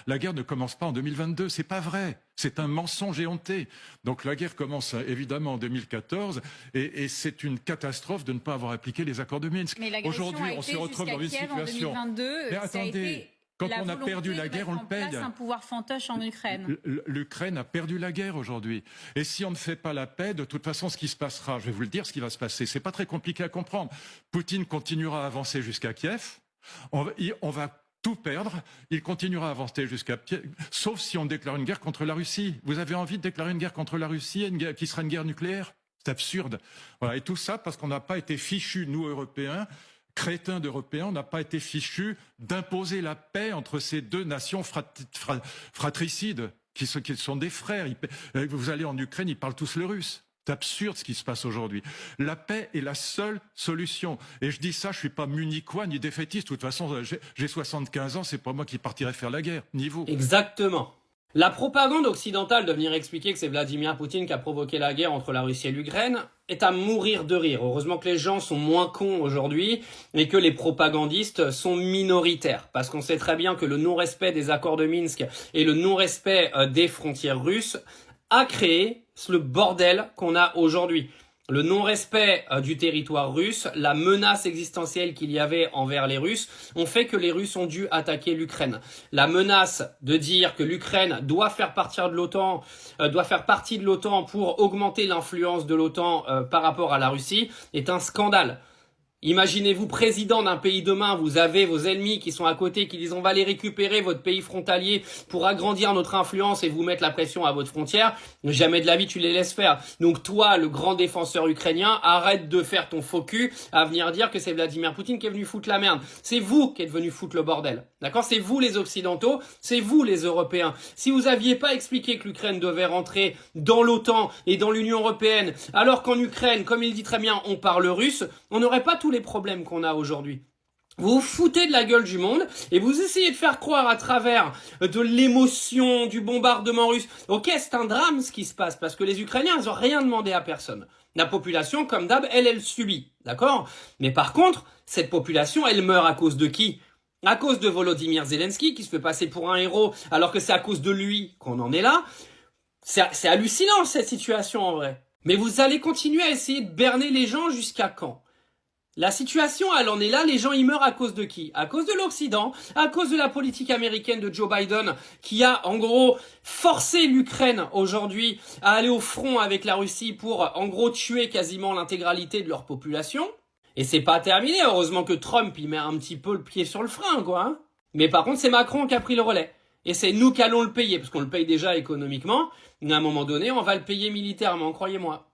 La guerre ne commence pas en 2022, c'est pas vrai. C'est un mensonge éhonté. Donc la guerre commence évidemment en 2014 et c'est une catastrophe de ne pas avoir appliqué les accords de Minsk. Mais aujourd'hui, on se retrouve dans une situation. En 2022, mais attendez. Quand on a perdu la guerre, on le paye. Un pouvoir fantoche en Ukraine. L'Ukraine a perdu la guerre aujourd'hui. Et si on ne fait pas la paix, de toute façon, ce qui se passera, je vais vous le dire, ce qui va se passer, c'est pas très compliqué à comprendre. Poutine continuera à avancer jusqu'à Kiev. On va tout perdre. Il continuera à avancer jusqu'à Kiev, sauf si on déclare une guerre contre la Russie. Vous avez envie de déclarer une guerre contre la Russie, qui sera une guerre nucléaire? C'est absurde. Voilà. Et tout ça parce qu'on n'a pas été fichus, nous, Européens, crétins d'Européens, on n'a pas été fichus d'imposer la paix entre ces deux nations fratricides, qui sont des frères. Vous allez en Ukraine, ils parlent tous le russe. C'est absurde ce qui se passe aujourd'hui. La paix est la seule solution. Et je dis ça, je ne suis pas munichois ni défaitiste. De toute façon, j'ai 75 ans, c'est pas moi qui partirai faire la guerre, ni vous. Exactement. La propagande occidentale de venir expliquer que c'est Vladimir Poutine qui a provoqué la guerre entre la Russie et l'Ukraine est à mourir de rire. Heureusement que les gens sont moins cons aujourd'hui et que les propagandistes sont minoritaires. Parce qu'on sait très bien que le non-respect des accords de Minsk et le non-respect des frontières russes a créé le bordel qu'on a aujourd'hui. Le non-respect du territoire russe, la menace existentielle qu'il y avait envers les Russes, ont fait que les Russes ont dû attaquer l'Ukraine. La menace de dire que l'Ukraine doit faire partie de l'OTAN pour augmenter l'influence de l'OTAN par rapport à la Russie est un scandale. Imaginez-vous président d'un pays demain, vous avez vos ennemis qui sont à côté, qui disent on va aller récupérer votre pays frontalier pour agrandir notre influence et vous mettre la pression à votre frontière. Jamais de la vie tu les laisses faire. Donc toi, le grand défenseur ukrainien, arrête de faire ton faux cul à venir dire que c'est Vladimir Poutine qui est venu foutre la merde. C'est vous qui êtes venu foutre le bordel. D'accord? C'est vous les Occidentaux, c'est vous les Européens. Si vous aviez pas expliqué que l'Ukraine devait rentrer dans l'OTAN et dans l'Union Européenne, alors qu'en Ukraine, comme il dit très bien, on parle russe, on n'aurait pas tous les problèmes qu'on a aujourd'hui. Vous vous foutez de la gueule du monde et vous essayez de faire croire à travers de l'émotion, du bombardement russe. Ok, c'est un drame ce qui se passe parce que les Ukrainiens, ils ont rien demandé à personne. La population, comme d'hab, elle subit. D'accord? Mais par contre, cette population, elle meurt à cause de qui? À cause de Volodymyr Zelensky qui se fait passer pour un héros alors que c'est à cause de lui qu'on en est là. C'est hallucinant cette situation en vrai. Mais vous allez continuer à essayer de berner les gens jusqu'à quand? La situation, elle en est là, les gens y meurent à cause de qui? À cause de l'Occident, à cause de la politique américaine de Joe Biden, qui a en gros forcé l'Ukraine aujourd'hui à aller au front avec la Russie pour en gros tuer quasiment l'intégralité de leur population. Et c'est pas terminé, heureusement que Trump il met un petit peu le pied sur le frein, quoi. Hein. Mais par contre, c'est Macron qui a pris le relais. Et c'est nous qui allons le payer, parce qu'on le paye déjà économiquement, mais à un moment donné, on va le payer militairement, croyez-moi.